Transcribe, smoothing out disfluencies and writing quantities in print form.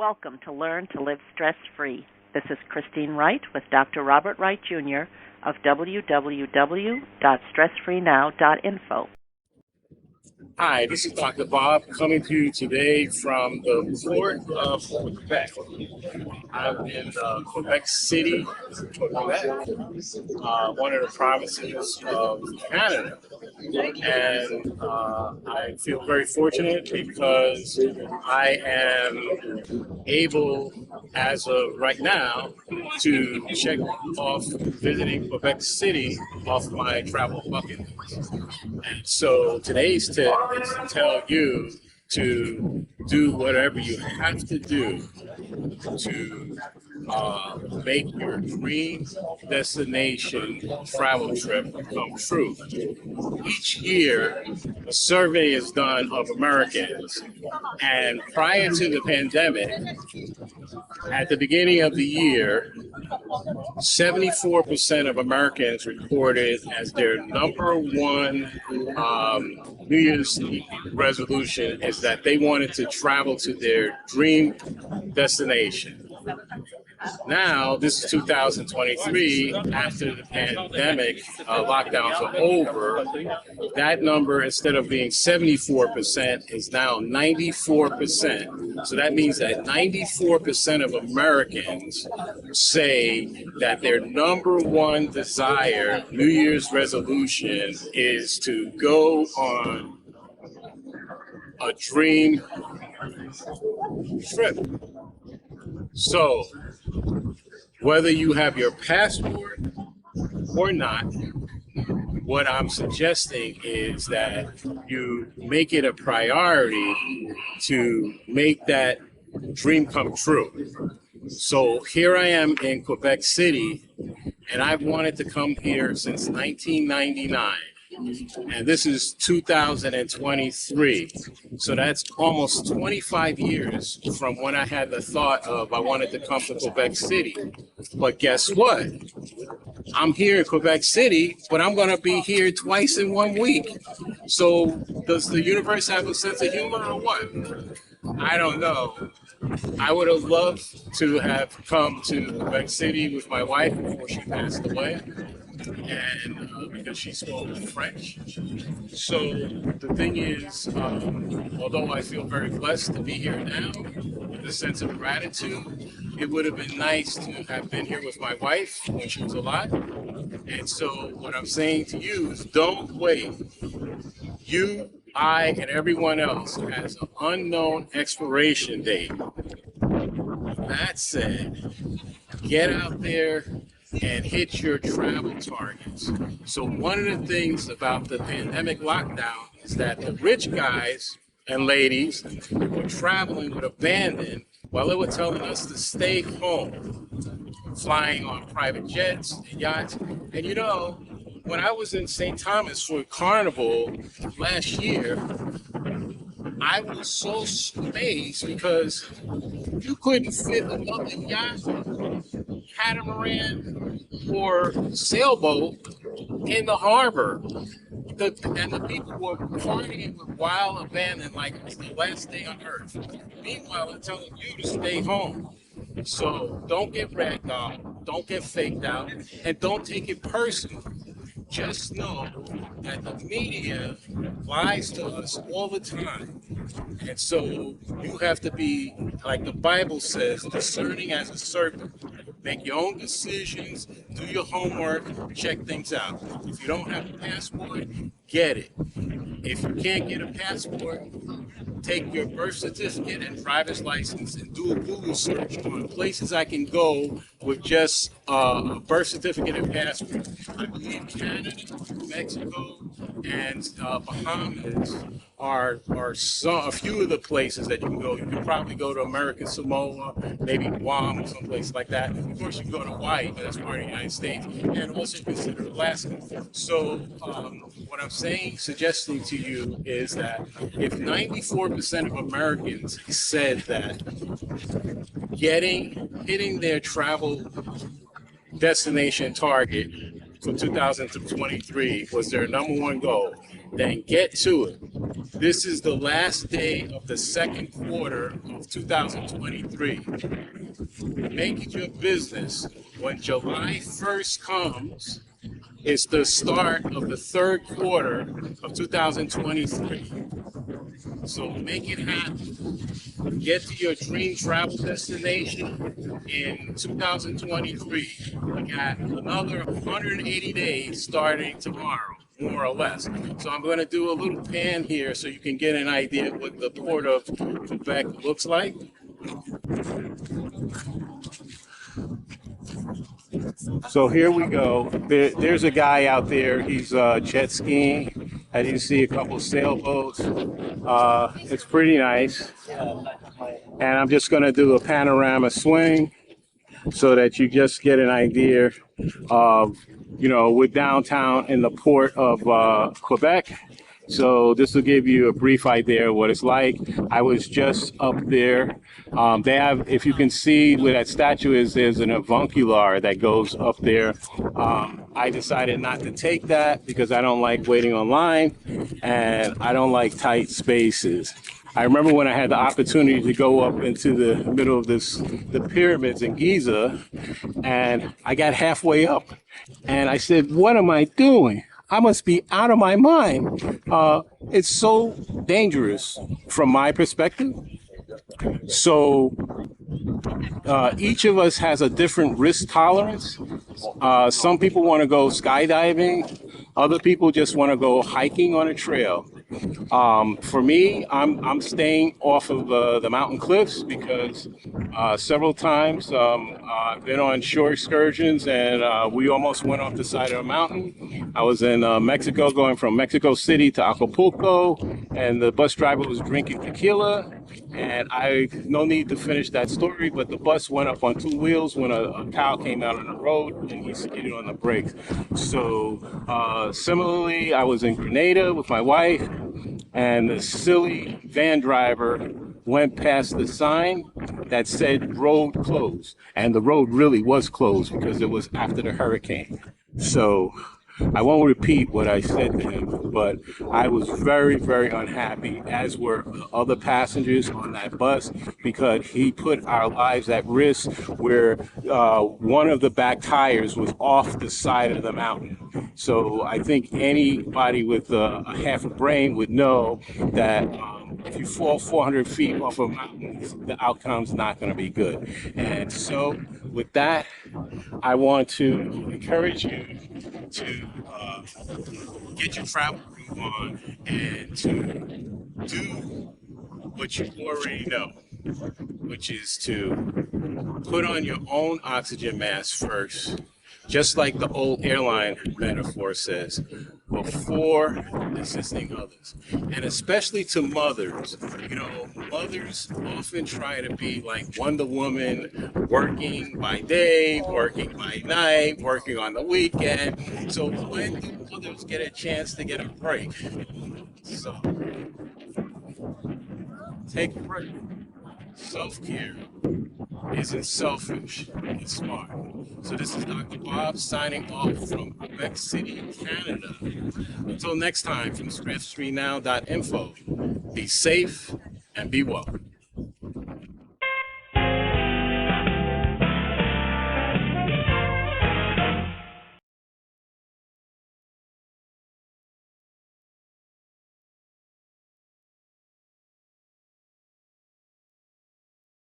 Welcome to Learn to Live Stress-Free. This is Christine Wright with Dr. Robert Wright Jr. of www.stressfreenow.info. Hi, this is Dr. Bob coming to you today from the port of Quebec. I'm in Quebec City, Quebec, one of the provinces of Canada. And I feel very fortunate because I am able, as of right now, to check off visiting Quebec City off my travel bucket list. And so today's tip is to tell you to do whatever you have to do to make your dream destination travel trip come true. Each year, a survey is done of Americans, and prior to the pandemic, at the beginning of the year, 74% of Americans reported as their number one New Year's resolution is that they wanted to travel to their dream destination. Now, this is 2023, after the pandemic lockdowns are over, that number, instead of being 74%, is now 94%. So that means that 94% of Americans say that their number one desire, New Year's resolution, is to go on a dream trip. So, whether you have your passport or not, what I'm suggesting is that you make it a priority to make that dream come true. So here I am in Quebec City, and I've wanted to come here since 1999. And this is 2023. So that's almost 25 years from when I had the thought of I wanted to come to Quebec City. But guess what? I'm here in Quebec City, but I'm going to be here twice in 1 week. So does the universe have a sense of humor or what? I don't know. I would have loved to have come to Quebec City with my wife before she passed away, and because she spoke French. So the thing is, although I feel very blessed to be here now, with a sense of gratitude, it would have been nice to have been here with my wife when she was alive. And so what I'm saying to you is don't wait. You, I, and everyone else has an unknown expiration date. That said, get out there and hit your travel targets. So one of the things about the pandemic lockdown is that the rich guys and ladies were traveling with abandon while they were telling us to stay home, flying on private jets and yachts. And you know, when I was in St. Thomas for Carnival last year, I was so amazed because you couldn't fit another yacht, catamaran, or sailboat in the harbor. And the people were partying with wild abandon like it was the last day on earth. Meanwhile, they're telling you to stay home. So don't get ragged on, don't get faked out, and don't take it personal. Just know that the media lies to us all the time. And so you have to be, like the Bible says, discerning as a serpent. Make your own decisions, do your homework, check things out. If you don't have a passport, get it. If you can't get a passport, take your birth certificate and driver's license and do a Google search on places I can go with just a birth certificate and passport. I believe Canada, Mexico, and Bahamas are a few of the places that you can go. You can probably go to American Samoa, maybe Guam or someplace like that. Of course, you can go to Hawaii, but that's part of the United States, and also consider Alaska. So what I'm saying, suggesting to you is that if 94% of Americans said that hitting their travel destination target for 2023 was their number one goal, then get to it. This is the last day of the second quarter of 2023. Make it your business. When July 1st comes, it's the start of the third quarter of 2023. So make it happen. Get to your dream travel destination in 2023. We got another 180 days starting tomorrow, more or less. So I'm going to do a little pan here so you can get an idea of what the port of Quebec looks like. So here we go. There's a guy out there. He's jet skiing. As you can see, a couple sailboats. It's pretty nice. And I'm just going to do a panorama swing so that you just get an idea of, we're downtown in the port of Quebec. So this will give you a brief idea of what it's like. I was just up there. They have, if you can see where that statue is, there's an avuncular that goes up there. I decided not to take that because I don't like waiting online and I don't like tight spaces. I remember when I had the opportunity to go up into the middle of the pyramids in Giza, and I got halfway up and I said, what am I doing? I must be out of my mind. It's so dangerous from my perspective. So each of us has a different risk tolerance. Some people want to go skydiving. Other people just want to go hiking on a trail. For me, I'm staying off of the mountain cliffs because several times I've been on shore excursions and we almost went off the side of a mountain. I was in Mexico going from Mexico City to Acapulco, and the bus driver was drinking tequila. And no need to finish that story, but the bus went up on two wheels when a cow came out on the road and he skidded on the brakes. So similarly, I was in Grenada with my wife, and the silly van driver went past the sign that said road closed. And the road really was closed because it was after the hurricane. So I won't repeat what I said to him, but I was very, very unhappy, as were other passengers on that bus, because he put our lives at risk where one of the back tires was off the side of the mountain. So I think anybody with a half a brain would know that if you fall 400 feet off a mountain, the outcome's not going to be good. And so with that, I want to encourage you to get your travel groove on and to do what you already know, which is to put on your own oxygen mask first, just like the old airline metaphor says, before assisting others. And especially to mothers, mothers often try to be like Wonder Woman, working by day, working by night, working on the weekend. So when do mothers get a chance to get a break? So take a break. Self-care isn't selfish, it's smart. So this is Dr. Bob signing off from Quebec City, Canada. Until next time, from stressfreenow.info, be safe and be well.